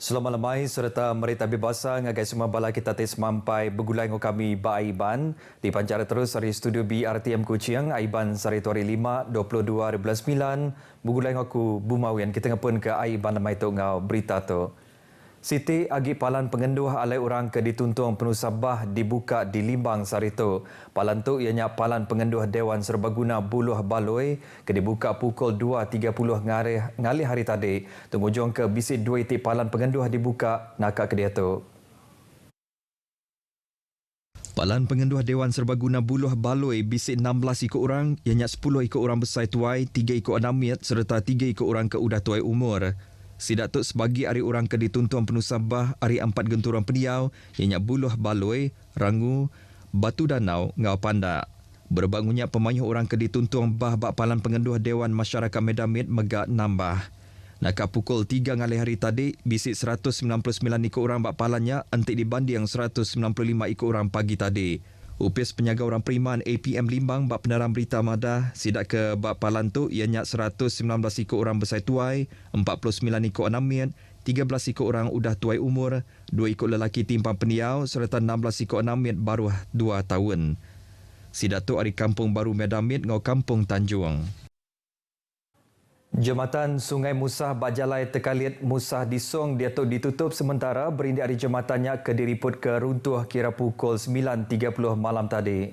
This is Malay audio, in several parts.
Selamat lemai serta merita bebasa ngagai semua bala kita tes mampai begulai ngau kami ba Aiban di pancara terus dari studio BRTM Kuching Aiban sari tuari 5 22/9 begulai ngau ku Bumawian kita ngapun ke Aiban lemai tu ngau berita tu. Siti agi palan pengenduh alai orang ke dituntung penuh Sabah dibuka di Limbang sari tu. Palan tu ianya palan pengenduh Dewan Serbaguna Buluh Baloi ke dibuka pukul 2.30 ngalih hari tadi. Tungujung ke bisik 2 itik palan pengenduh dibuka nakak ke dia tu. Palan pengenduh Dewan Serbaguna Buluh Baloi bisik 16 ikut orang, ianya 10 ikut orang besar tuai, 3 ikut anamiat serta 3 ikut orang ke udah tuai umur. Sidak tu sebagi hari orang ke dituntuan penuh Sabah hari 4 genturan pediau ianya Buluh Baloi, Rangu, Batu Danau, Ngau Pandak. Berbangunnya pemayuh orang ke dituntuan bah bak palan pengenduh Dewan Masyarakat Medamit megak nambah. Nakak pukul 3 ngalih hari tadi, bisik 199 ikut orang bak palannya entik dibanding 195 ikut orang pagi tadi. Upis penjaga orang Periman APM Limbang bak peneram berita madah sidak ke bak palan tu ianya 119 ikut orang besar tuai, 49 ikut anamiat, 13 ikut orang udah tuai umur, 2 ikut lelaki timpang pendiau serta 16 ikut anamiat baru 2 tahun. Sidak tu dari Kampung Baru Medamit ngau Kampung Tanjung. Jembatan Sungai Musah Bajalai Tekalit Musah Disong dia tu ditutup sementara berindik hari jembatannya ke diriput ke runtuh kira pukul 9.30 malam tadi.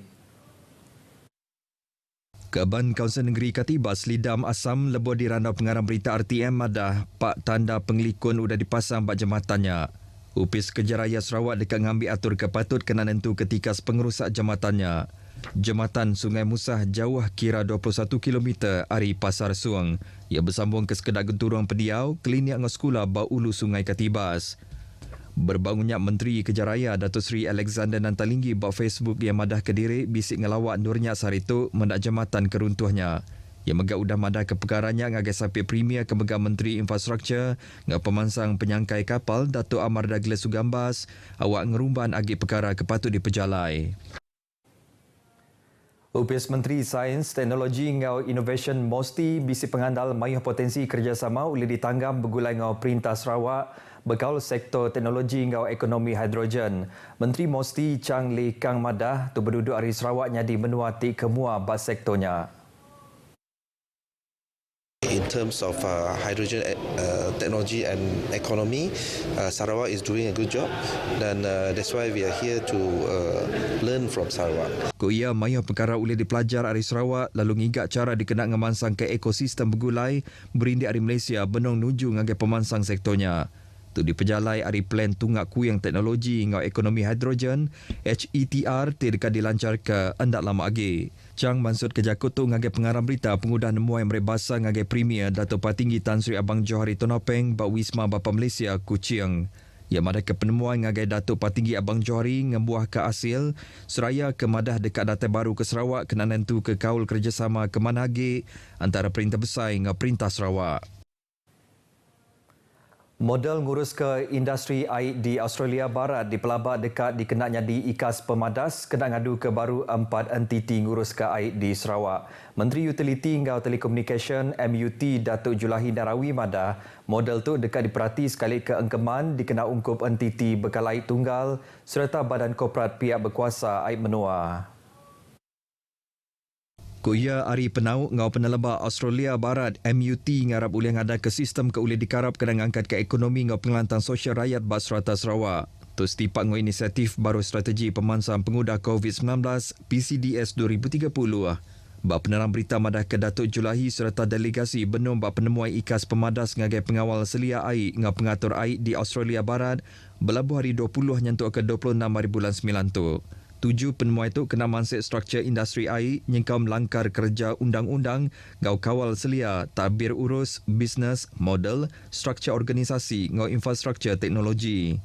Kaban Kaunsil Negeri Katibas Lidam Asam lebur di randau pengarang berita RTM madah pak tanda penglikun udah dipasang bak jembatannya. Upis Kejaraya Sarawak dekat ngambil atur kepatut kena nentu ketika pengerusak jembatannya. Jembatan Sungai Musah jauh kira 21 km dari Pasar Suang. Ia bersambung ke sekedar genturung pediau, klinik dengan sekolah Baulu Sungai Katibas. Berbangunnya Menteri Kejaraya Datuk Seri Alexander Nantalinggi bak Facebook yang madah Kediri bisik ngelawak Nurnya sehari itu mendak jembatan keruntuhnya. Ia megak udah madah keperkarannya ngagai sampai Premier ke megak Menteri Infrastruktur ngak pemansang penyangkai kapal Datuk Amar Douglas Sugambas awak ngerumban agi perkara kepatut diperjalai. Upis Menteri Sains, Teknologi ngau Innovation Mosti bisi pengandal mayuh potensi kerjasama boleh ditanggam begulai ngau Perintah Sarawak bergaul sektor teknologi ngau ekonomi hidrogen. Menteri Mosti Chang Lee Kang Madah tu berduduk hari Sarawaknya di menuati kemua bas sektornya. In terms of hydrogen technology and economy, Sarawak is doing a good job, dan that's why we are here to learn from Sarawak. Ia mayuh perkara boleh dipelajar dari Sarawak lalu ngigak cara dikenak ngemansang ke ekosistem bergulai berindik dari Malaysia benong nuju ngagai pemansang sektornya. Tu diperjalai dari plan tunggak kuyang teknologi ngau ekonomi hidrogen HETR dekat dilancar ke endak lama lagi. Chang maksud kejakut tu ngagai pengarang berita pengudah nemuai merebasa ngagai Premier Datuk Patinggi Tan Sri Abang Johari Tonopeng bak Wisma Bapa Malaysia Kuching. Ia madah ke penemuan ngagai Datuk Patinggi Abang Johari ngembuah ke hasil seraya ke madah dekat data baru ke Sarawak kena nentu ke kaul kerjasama ke manhagi antara Perintah Besar dengan Perintah Sarawak. Model ngurus ke industri air di Australia Barat di pelabak dekat dikenaknya di IKAS Pemadas kena ngadu ke baru 4 entiti ngurus ke air di Sarawak. Menteri Utiliti ngau Telekomunikasi MUT Datuk Julahi Narawi madah model tu dekat diperhati sekali ke engkeman dikena ungkup entiti bekal air tunggal serta badan korporat pihak berkuasa air menua. Kuya Ari Penau ngau penelebak Australia Barat MUT ngarap boleh ngada ke sistem ke boleh dikarap kena ngangkat ke ekonomi ngau pengelantang sosial rakyat bas serata Sarawak. Tu setipak ngau inisiatif baru strategi pemansang pengudah COVID-19 PCDS 2030. Bak penerang berita madah ke Datuk Julahi serta delegasi benung bak penemuan IKAS Pemadas ngagai pengawal selia air ngau pengatur air di Australia Barat berlabuh hari 20 nyentuk ke 26 hari bulan 9 tu. 7 penemuan itu kena mansik struktur industri air nyengkau melanggar kerja undang-undang ngau kawal selia, tabir urus, bisnes, model, struktur organisasi ngau infrastruktur teknologi.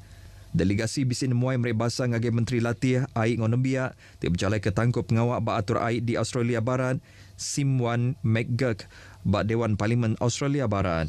Delegasi bisi nemuai merebasa ngagai Menteri Latih Air ngau Nembiak dia berjalai ke tangkup pengawak bak atur air di Australia Barat Simwan McGurk bak Dewan Parlimen Australia Barat.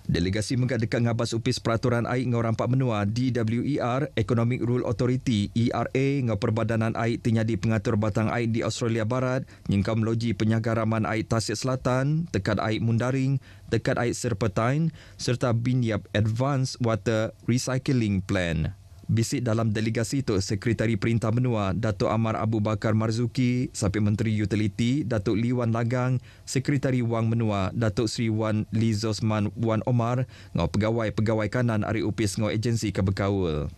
Delegasi menggak dekat ngabas upis peraturan air ngau rampak menua DWER, Economic Rule Authority, ERA, ngau perbadanan air tinyadi pengatur batang air di Australia Barat, nyengkam loji penyagaraman air Tasik Selatan, tekad air Mundaring, tekad air Serpentine, serta Binyap Advanced Water Recycling Plan. Bisik dalam delegasi itu, Sekretari Perintah Menua, Datuk Amar Abu Bakar Marzuki, Samping Menteri Utiliti, Datuk Lee Wan Lagang, Sekretari Wang Menua, Datuk Sri Wan Lizosman Wan Omar, ngau pegawai-pegawai kanan Ari Upis ngau agensi kebekaul.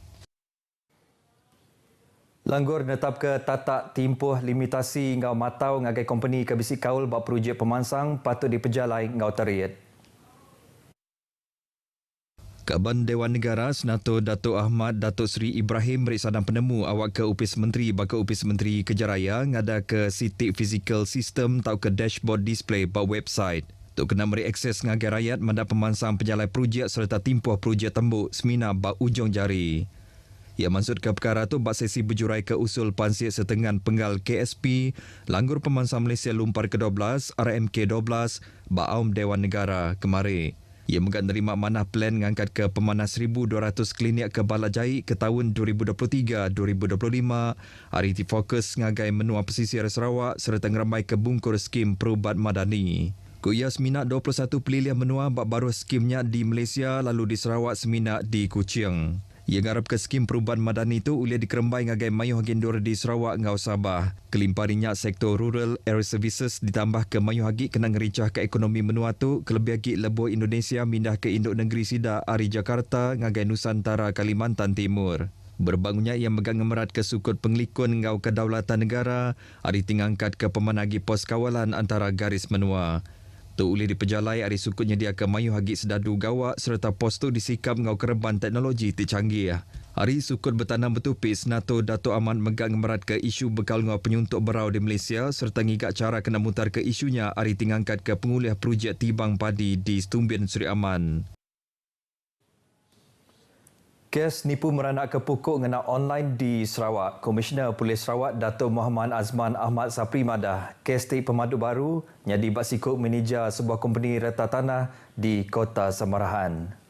Langgur netap ke tatak timpuh limitasi ngau matau ngagai company kebisik kaul bak projek pemansang patut dipejalai ngau terit. Kaban Dewan Negara Senator Datuk Ahmad Datuk Seri Ibrahim Meriksadang Penemu awak ke Upis Menteri baka Upis Menteri Kejaraya ngada ke sitik physical system tau ke dashboard display bak website. Tok kena meri akses ngagai rakyat manda pemansang penjalai projek serta timpuh projek tembuk semina bak ujung jari. Ia maksud ke perkara tu bak sesi berjurai ke usul Pansir Setengan Penggal KSP, Langgur Pemansang Malaysia Lumpar ke-12, RMK 12, bak Aum Dewan Negara kemari. Ia menggak nerima manah plan ngangkat ke pemanah 1,200 klinik ke Balajai ke tahun 2023-2025. Hari ini fokus ngagai menua pesisir Sarawak serta ngeramai ke bungkur skim perubat madani. Kuya seminat 21 pelilih menua bak baru skimnya di Malaysia lalu di Sarawak seminat di Kuching. Ia ngarap ke skim perubahan madani itu ulia dikerembai ngagai mayuh gendor di Sarawak ngau Sabah. Kelimpahannya sektor rural air services ditambah ke mayuh hagi kena ngerincah ke ekonomi menua tu kelebih hagi lebuh Indonesia mindah ke induk negeri Sida Ari Jakarta ngagai Nusantara Kalimantan Timur. Berbangunnya ia megang ngemerat ke sukut penglikun ngau kedaulatan negara, hari tingangkat ke pemanagi pos kawalan antara garis menua. Tu boleh dipejalai hari sukutnya dia ke mayu hagi sedadu gawak serta pos tu disikap ngau kereban teknologi tercanggih. Hari sukut bertanam betupis Nato Dato' Ahmad megang merat ke isu bekal ngau penyuntuk berau di Malaysia serta ngigak cara kena mutar ke isunya hari tingangkat ke pengulih projek tibang padi di Stumbin Seri Aman. Kes nipu meranak ke pokok ngena online di Sarawak. Komisioner Polis Sarawak Datuk Muhammad Azman Ahmad Sapri madah kes tik pemadu baru nyadi bak sikut manager sebuah company reta tanah di Kota Samarahan.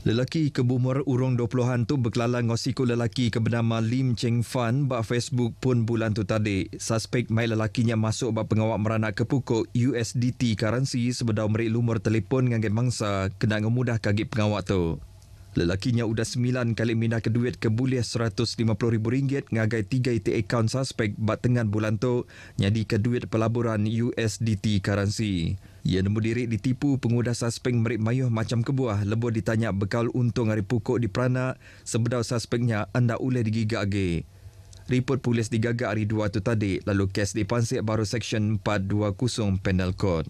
Lelaki kebumur urung 20-an tu berkelalan ngosiku lelaki ke bernama Lim Cheng Fan bak Facebook pun bulan tu tadi. Suspek mai lelakinya masuk bak pengawak meranak ke pokok USDT currency sebedau merik lumur telefon ngangen mangsa kena ngemudah kagip pengawak tu. Lelakinya udah 9 kali mindah ke duit ke boleh RM150,000 ngagai 3 IT akaun suspek bak tengan bulan tu nyadi ke duit pelaburan USDT currency. Ia nemu diri ditipu pengudah suspek merik mayuh macam kebuah lebih ditanya bekal untung hari pokok di peranak sebedau suspeknya anda uleh digigak age. Report polis digagak hari 2 tu tadi lalu kes dipansik baru Seksyen 420 Penal Code.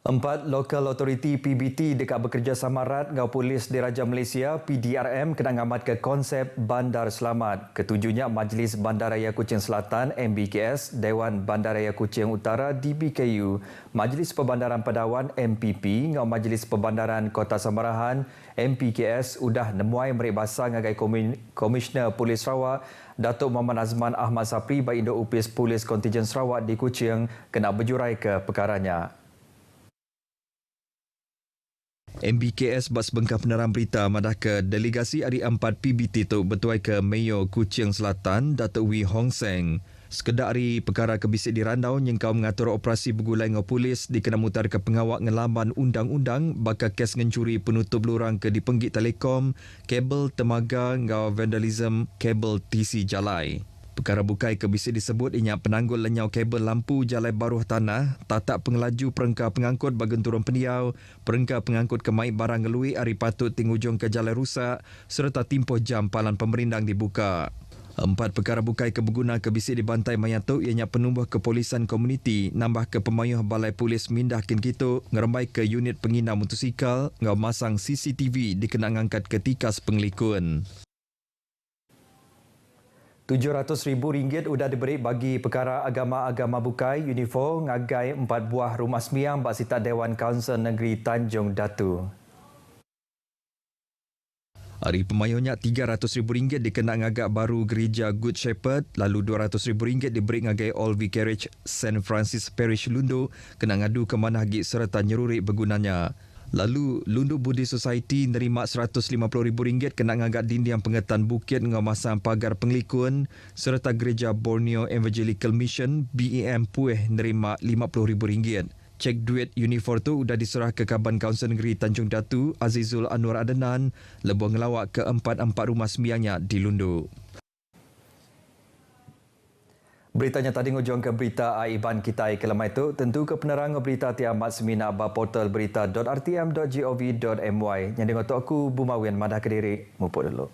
4 Local Authority PBT dekat bekerjasama erat dengan Polis Diraja Malaysia PDRM kena ngamat ke konsep Bandar Selamat. Ketujuhnya Majlis Bandaraya Kuching Selatan MBKS, Dewan Bandaraya Kuching Utara DBKU, Majlis Perbandaran Padawan MPP dengan Majlis Perbandaran Kota Samarahan MPKS udah nemuai merik basah ngagai Komisioner Polis Sarawak Datuk Muhammad Azman Ahmad Sapri bagi Induk Upis Polis Kontijen Sarawak di Kuching kena berjurai ke perkaranya. MBKS bas bengkah peneram berita madah ke delegasi hari 4 PBT tu bertuai ke Mayor Kuching Selatan Datuk Wee Hong Seng. Sekedar hari perkara kebisik di Randau nyengkau mengatur operasi bergulai dengan polis dikena mutar ke pengawak ngelaman undang-undang bakal kes ngencuri penutup lurang ke dipenggik telekom, kabel temaga ngau vandalism kabel TC Jalai. Perkara bukai kebisik disebut inya penanggul lenyau kabel lampu jalai baruh tanah, tatak pengelaju perengkah pengangkut bagian turun pendiau, perengkah pengangkut kemai barang ngelui hari patut tingujung ke jalai rusak, serta timpoh jam palan pemerindang dibuka. 4 perkara bukai keberguna kebisik dibantai mayatuk ianya penubuh kepolisan komuniti, nambah ke pemayuh balai polis mindahkin kitu, ngerembai ke unit penginam motosikal, ngau masang CCTV dikenang angkat ke tikas penglikun. RM700,000 sudah diberi bagi perkara agama-agama bukai uniform ngagai 4 buah rumah sembiang Baksita Dewan Kaunsil Negeri Tanjung Datu. Hari pemayunya RM300,000 dikenak ngagak baru gereja Good Shepherd, lalu RM200,000 diberi ngagai All Vicarage St. Francis Parish Lundo kena ngadu ke mana hagi serta nyerurik bergunanya. Lalu Lundo Buddhist Society nerima RM150,000 kena ngagak dinding pengetan bukit ngamasang pagar penglikun serta gereja Borneo Evangelical Mission BEM Pueh nerima RM50,000. Cek duit unifor tu sudah diserah ke Kaban Kaunsil Negeri Tanjung Datu Azizul Anwar Adenan lebuh ngelawak ke 4 rumah sembiangnya di Lundo. Beritanya tadi ngujung ke berita Aiban kita ke lemah itu. Tentu ke penerang berita tiamat semina ba portal berita.rtm.gov.my. Yang dengar tu aku Bumawian Madah Kediri. Mupuk dulu.